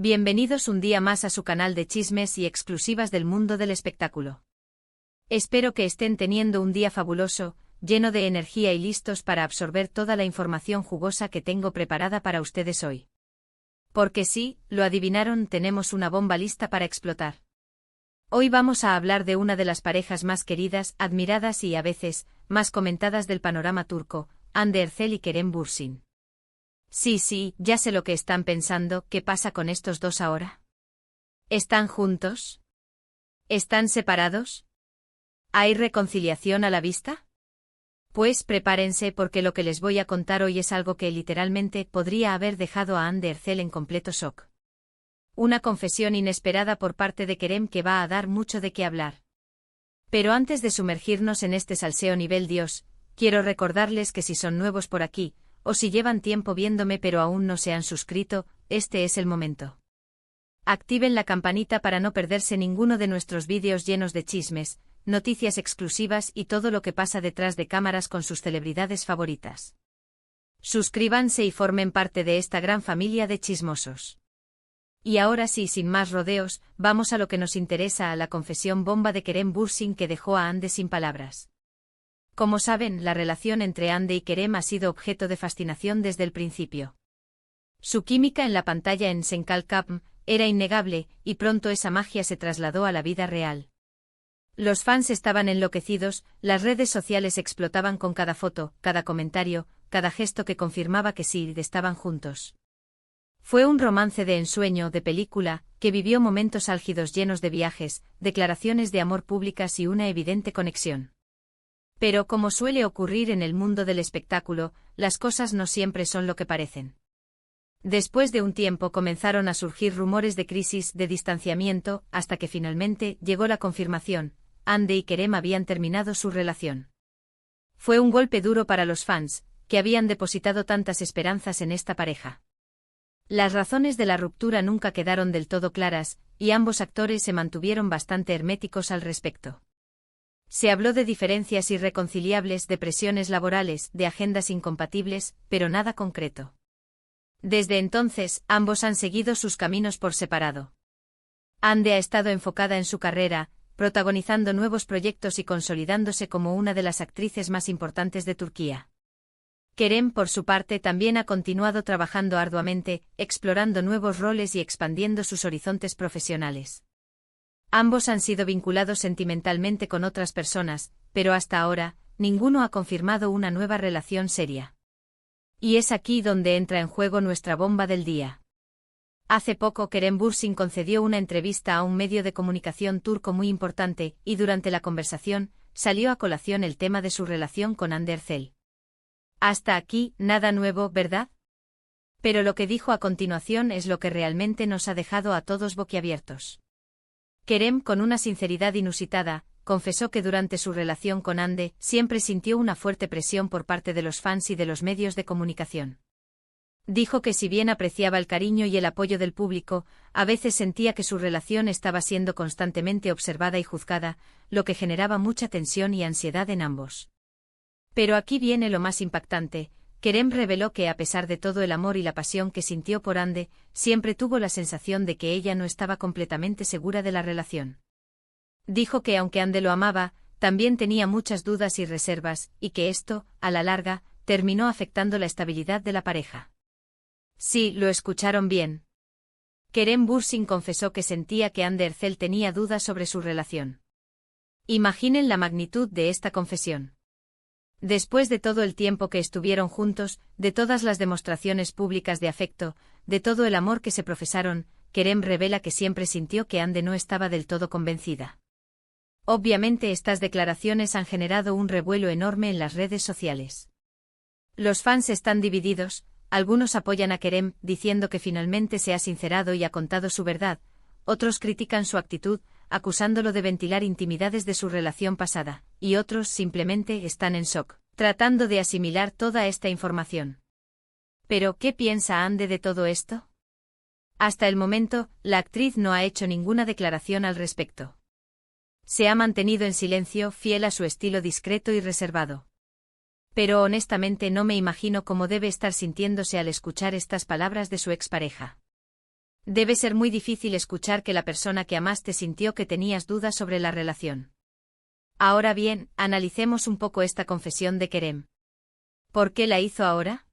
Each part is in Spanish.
Bienvenidos un día más a su canal de chismes y exclusivas del mundo del espectáculo. Espero que estén teniendo un día fabuloso, lleno de energía y listos para absorber toda la información jugosa que tengo preparada para ustedes hoy. Porque sí, lo adivinaron, tenemos una bomba lista para explotar. Hoy vamos a hablar de una de las parejas más queridas, admiradas y a veces, más comentadas del panorama turco, Hande Erçel y Kerem Bürsin. Sí, ya sé lo que están pensando, ¿qué pasa con estos dos ahora? ¿Están juntos? ¿Están separados? ¿Hay reconciliación a la vista? Pues prepárense porque lo que les voy a contar hoy es algo que literalmente podría haber dejado a Hande Erçel en completo shock. Una confesión inesperada por parte de Kerem que va a dar mucho de qué hablar. Pero antes de sumergirnos en este salseo nivel Dios, quiero recordarles que si son nuevos por aquí, o si llevan tiempo viéndome pero aún no se han suscrito, este es el momento. Activen la campanita para no perderse ninguno de nuestros vídeos llenos de chismes, noticias exclusivas y todo lo que pasa detrás de cámaras con sus celebridades favoritas. Suscríbanse y formen parte de esta gran familia de chismosos. Y ahora sí, sin más rodeos, vamos a lo que nos interesa, a la confesión bomba de Kerem Bürsin que dejó a Hande sin palabras. Como saben, la relación entre Hande y Kerem ha sido objeto de fascinación desde el principio. Su química en la pantalla en Senkal Kapm era innegable, y pronto esa magia se trasladó a la vida real. Los fans estaban enloquecidos, las redes sociales explotaban con cada foto, cada comentario, cada gesto que confirmaba que sí, estaban juntos. Fue un romance de ensueño, de película, que vivió momentos álgidos llenos de viajes, declaraciones de amor públicas y una evidente conexión. Pero como suele ocurrir en el mundo del espectáculo, las cosas no siempre son lo que parecen. Después de un tiempo comenzaron a surgir rumores de crisis, de distanciamiento, hasta que finalmente llegó la confirmación: Hande y Kerem habían terminado su relación. Fue un golpe duro para los fans, que habían depositado tantas esperanzas en esta pareja. Las razones de la ruptura nunca quedaron del todo claras, y ambos actores se mantuvieron bastante herméticos al respecto. Se habló de diferencias irreconciliables, de presiones laborales, de agendas incompatibles, pero nada concreto. Desde entonces, ambos han seguido sus caminos por separado. Hande ha estado enfocada en su carrera, protagonizando nuevos proyectos y consolidándose como una de las actrices más importantes de Turquía. Kerem, por su parte, también ha continuado trabajando arduamente, explorando nuevos roles y expandiendo sus horizontes profesionales. Ambos han sido vinculados sentimentalmente con otras personas, pero hasta ahora, ninguno ha confirmado una nueva relación seria. Y es aquí donde entra en juego nuestra bomba del día. Hace poco Kerem Bürsin concedió una entrevista a un medio de comunicación turco muy importante, y durante la conversación, salió a colación el tema de su relación con Hande Erçel. Hasta aquí, nada nuevo, ¿verdad? Pero lo que dijo a continuación es lo que realmente nos ha dejado a todos boquiabiertos. Kerem, con una sinceridad inusitada, confesó que durante su relación con Hande siempre sintió una fuerte presión por parte de los fans y de los medios de comunicación. Dijo que si bien apreciaba el cariño y el apoyo del público, a veces sentía que su relación estaba siendo constantemente observada y juzgada, lo que generaba mucha tensión y ansiedad en ambos. Pero aquí viene lo más impactante. Kerem reveló que a pesar de todo el amor y la pasión que sintió por Hande, siempre tuvo la sensación de que ella no estaba completamente segura de la relación. Dijo que aunque Hande lo amaba, también tenía muchas dudas y reservas, y que esto, a la larga, terminó afectando la estabilidad de la pareja. Sí, lo escucharon bien. Kerem Bürsin confesó que sentía que Hande Erçel tenía dudas sobre su relación. Imaginen la magnitud de esta confesión. Después de todo el tiempo que estuvieron juntos, de todas las demostraciones públicas de afecto, de todo el amor que se profesaron, Kerem revela que siempre sintió que Hande no estaba del todo convencida. Obviamente estas declaraciones han generado un revuelo enorme en las redes sociales. Los fans están divididos, algunos apoyan a Kerem, diciendo que finalmente se ha sincerado y ha contado su verdad, otros critican su actitud, acusándolo de ventilar intimidades de su relación pasada, y otros simplemente están en shock, tratando de asimilar toda esta información. ¿Pero qué piensa Hande de todo esto? Hasta el momento, la actriz no ha hecho ninguna declaración al respecto. Se ha mantenido en silencio, fiel a su estilo discreto y reservado. Pero honestamente no me imagino cómo debe estar sintiéndose al escuchar estas palabras de su expareja. Debe ser muy difícil escuchar que la persona que amaste sintió que tenías dudas sobre la relación. Ahora bien, analicemos un poco esta confesión de Kerem. ¿Por qué la hizo ahora?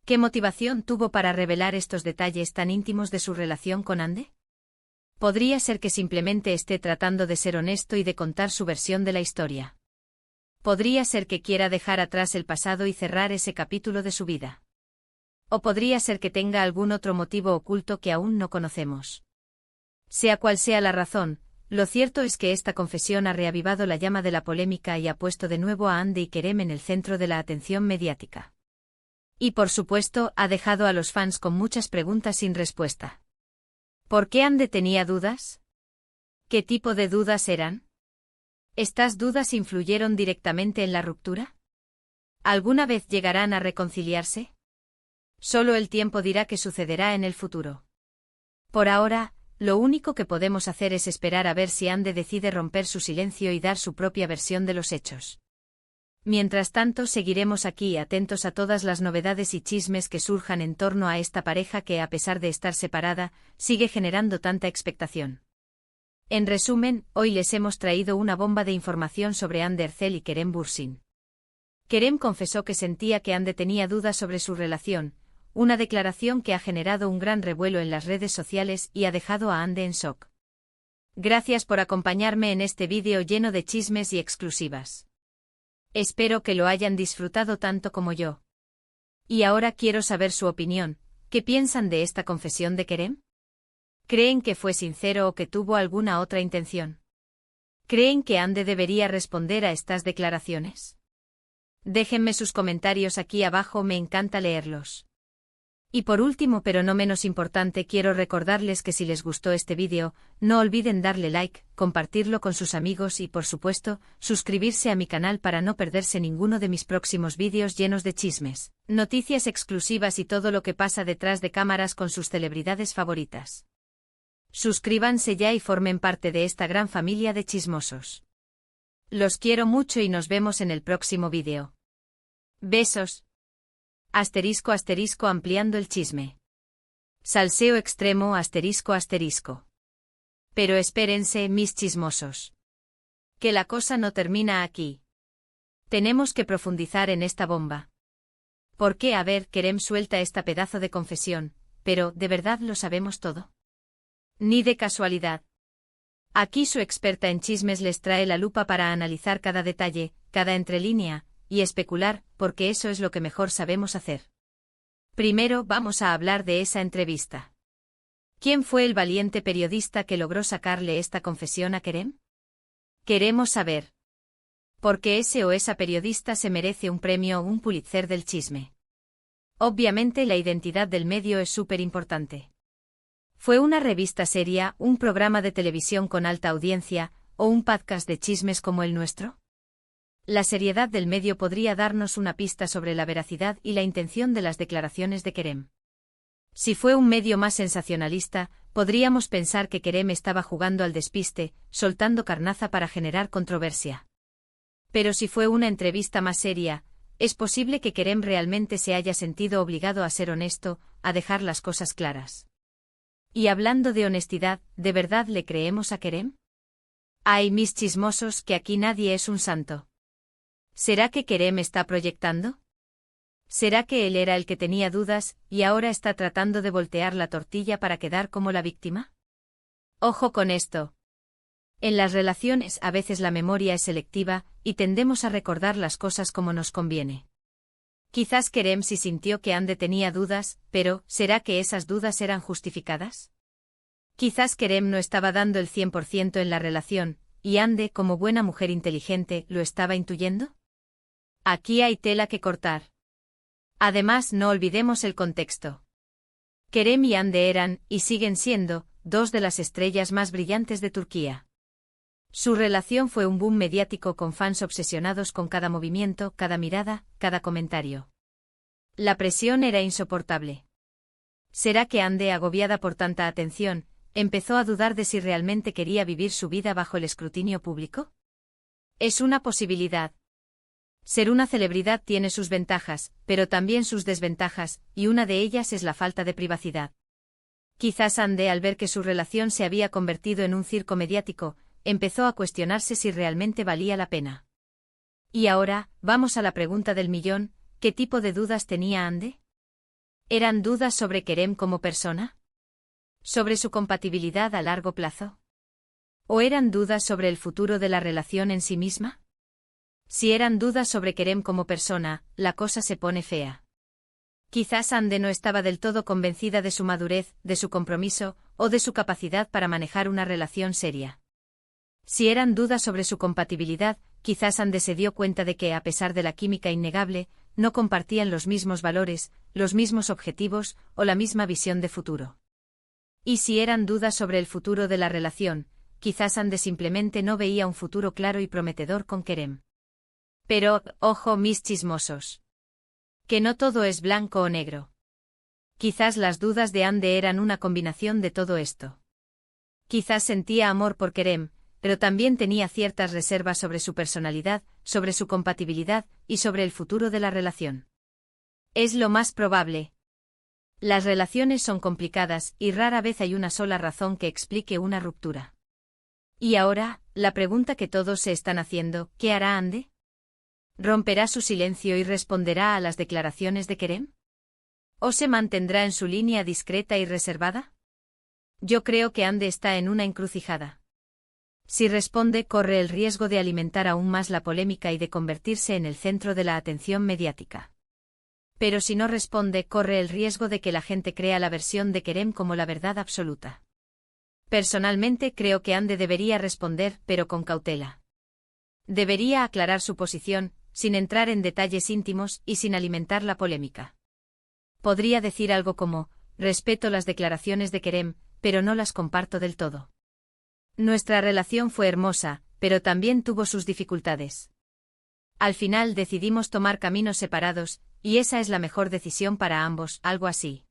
¿Qué motivación tuvo para revelar estos detalles tan íntimos de su relación con Hande? Podría ser que simplemente esté tratando de ser honesto y de contar su versión de la historia. Podría ser que quiera dejar atrás el pasado y cerrar ese capítulo de su vida. O podría ser que tenga algún otro motivo oculto que aún no conocemos. Sea cual sea la razón, lo cierto es que esta confesión ha reavivado la llama de la polémica y ha puesto de nuevo a Hande y Kerem en el centro de la atención mediática. Y por supuesto, ha dejado a los fans con muchas preguntas sin respuesta. ¿Por qué Hande tenía dudas? ¿Qué tipo de dudas eran? ¿Estas dudas influyeron directamente en la ruptura? ¿Alguna vez llegarán a reconciliarse? Solo el tiempo dirá qué sucederá en el futuro. Por ahora, lo único que podemos hacer es esperar a ver si Hande decide romper su silencio y dar su propia versión de los hechos. Mientras tanto, seguiremos aquí atentos a todas las novedades y chismes que surjan en torno a esta pareja que, a pesar de estar separada, sigue generando tanta expectación. En resumen, hoy les hemos traído una bomba de información sobre Hande Erçel y Kerem Bürsin. Kerem confesó que sentía que Hande tenía dudas sobre su relación, una declaración que ha generado un gran revuelo en las redes sociales y ha dejado a Hande en shock. Gracias por acompañarme en este vídeo lleno de chismes y exclusivas. Espero que lo hayan disfrutado tanto como yo. Y ahora quiero saber su opinión. ¿Qué piensan de esta confesión de Kerem? ¿Creen que fue sincero o que tuvo alguna otra intención? ¿Creen que Hande debería responder a estas declaraciones? Déjenme sus comentarios aquí abajo, me encanta leerlos. Y por último, pero no menos importante, quiero recordarles que si les gustó este vídeo, no olviden darle like, compartirlo con sus amigos y, por supuesto, suscribirse a mi canal para no perderse ninguno de mis próximos vídeos llenos de chismes, noticias exclusivas y todo lo que pasa detrás de cámaras con sus celebridades favoritas. Suscríbanse ya y formen parte de esta gran familia de chismosos. Los quiero mucho y nos vemos en el próximo vídeo. Besos. Asterisco asterisco ampliando el chisme. Salseo extremo asterisco asterisco. Pero espérense, mis chismosos. Que la cosa no termina aquí. Tenemos que profundizar en esta bomba. ¿Por qué? A ver, Kerem suelta esta pedazo de confesión, pero ¿de verdad lo sabemos todo? Ni de casualidad. Aquí su experta en chismes les trae la lupa para analizar cada detalle, cada entrelínea, y especular, porque eso es lo que mejor sabemos hacer. Primero vamos a hablar de esa entrevista. ¿Quién fue el valiente periodista que logró sacarle esta confesión a Kerem? Queremos saber. Porque ese o esa periodista se merece un premio o un Pulitzer del chisme. Obviamente la identidad del medio es súper importante. ¿Fue una revista seria, un programa de televisión con alta audiencia, o un podcast de chismes como el nuestro? La seriedad del medio podría darnos una pista sobre la veracidad y la intención de las declaraciones de Kerem. Si fue un medio más sensacionalista, podríamos pensar que Kerem estaba jugando al despiste, soltando carnaza para generar controversia. Pero si fue una entrevista más seria, es posible que Kerem realmente se haya sentido obligado a ser honesto, a dejar las cosas claras. Y hablando de honestidad, ¿de verdad le creemos a Kerem? Ay, mis chismosos, que aquí nadie es un santo. ¿Será que Kerem está proyectando? ¿Será que él era el que tenía dudas, y ahora está tratando de voltear la tortilla para quedar como la víctima? Ojo con esto. En las relaciones a veces la memoria es selectiva, y tendemos a recordar las cosas como nos conviene. Quizás Kerem sí sintió que Hande tenía dudas, pero ¿será que esas dudas eran justificadas? Quizás Kerem no estaba dando el 100% en la relación, y Hande, como buena mujer inteligente, ¿lo estaba intuyendo? Aquí hay tela que cortar. Además, no olvidemos el contexto. Kerem y Hande eran, y siguen siendo, dos de las estrellas más brillantes de Turquía. Su relación fue un boom mediático con fans obsesionados con cada movimiento, cada mirada, cada comentario. La presión era insoportable. ¿Será que Hande, agobiada por tanta atención, empezó a dudar de si realmente quería vivir su vida bajo el escrutinio público? Es una posibilidad. Ser una celebridad tiene sus ventajas, pero también sus desventajas, y una de ellas es la falta de privacidad. Quizás Ande, al ver que su relación se había convertido en un circo mediático, empezó a cuestionarse si realmente valía la pena. Y ahora, vamos a la pregunta del millón, ¿qué tipo de dudas tenía Ande? ¿Eran dudas sobre Kerem como persona? ¿Sobre su compatibilidad a largo plazo? ¿O eran dudas sobre el futuro de la relación en sí misma? Si eran dudas sobre Kerem como persona, la cosa se pone fea. Quizás Ande no estaba del todo convencida de su madurez, de su compromiso, o de su capacidad para manejar una relación seria. Si eran dudas sobre su compatibilidad, quizás Ande se dio cuenta de que, a pesar de la química innegable, no compartían los mismos valores, los mismos objetivos, o la misma visión de futuro. Y si eran dudas sobre el futuro de la relación, quizás Ande simplemente no veía un futuro claro y prometedor con Kerem. Pero, ojo mis chismosos. Que no todo es blanco o negro. Quizás las dudas de Ande eran una combinación de todo esto. Quizás sentía amor por Kerem, pero también tenía ciertas reservas sobre su personalidad, sobre su compatibilidad, y sobre el futuro de la relación. Es lo más probable. Las relaciones son complicadas, y rara vez hay una sola razón que explique una ruptura. Y ahora, la pregunta que todos se están haciendo, ¿qué hará Ande? ¿Romperá su silencio y responderá a las declaraciones de Kerem? ¿O se mantendrá en su línea discreta y reservada? Yo creo que Ande está en una encrucijada. Si responde, corre el riesgo de alimentar aún más la polémica y de convertirse en el centro de la atención mediática. Pero si no responde, corre el riesgo de que la gente crea la versión de Kerem como la verdad absoluta. Personalmente creo que Ande debería responder, pero con cautela. Debería aclarar su posición, sin entrar en detalles íntimos y sin alimentar la polémica. Podría decir algo como, respeto las declaraciones de Kerem, pero no las comparto del todo. Nuestra relación fue hermosa, pero también tuvo sus dificultades. Al final decidimos tomar caminos separados, y esa es la mejor decisión para ambos, algo así.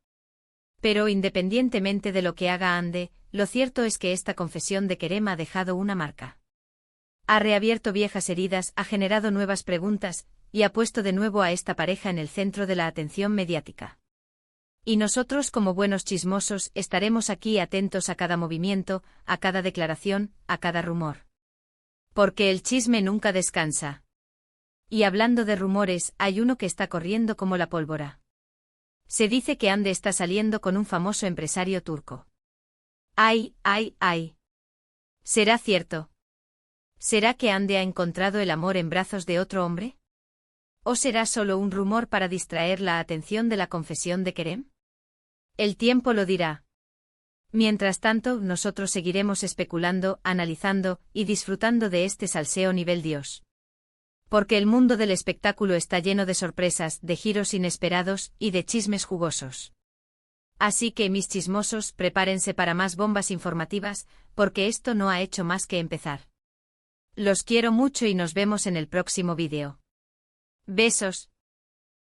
Pero independientemente de lo que haga Ande, lo cierto es que esta confesión de Kerem ha dejado una marca. Ha reabierto viejas heridas, ha generado nuevas preguntas, y ha puesto de nuevo a esta pareja en el centro de la atención mediática. Y nosotros, como buenos chismosos, estaremos aquí atentos a cada movimiento, a cada declaración, a cada rumor. Porque el chisme nunca descansa. Y hablando de rumores, hay uno que está corriendo como la pólvora. Se dice que Ande está saliendo con un famoso empresario turco. ¡Ay, ay, ay! ¿Será cierto? ¿Será que Ande ha encontrado el amor en brazos de otro hombre? ¿O será solo un rumor para distraer la atención de la confesión de Kerem? El tiempo lo dirá. Mientras tanto, nosotros seguiremos especulando, analizando y disfrutando de este salseo nivel Dios. Porque el mundo del espectáculo está lleno de sorpresas, de giros inesperados y de chismes jugosos. Así que, mis chismosos, prepárense para más bombas informativas, porque esto no ha hecho más que empezar. Los quiero mucho y nos vemos en el próximo vídeo. Besos.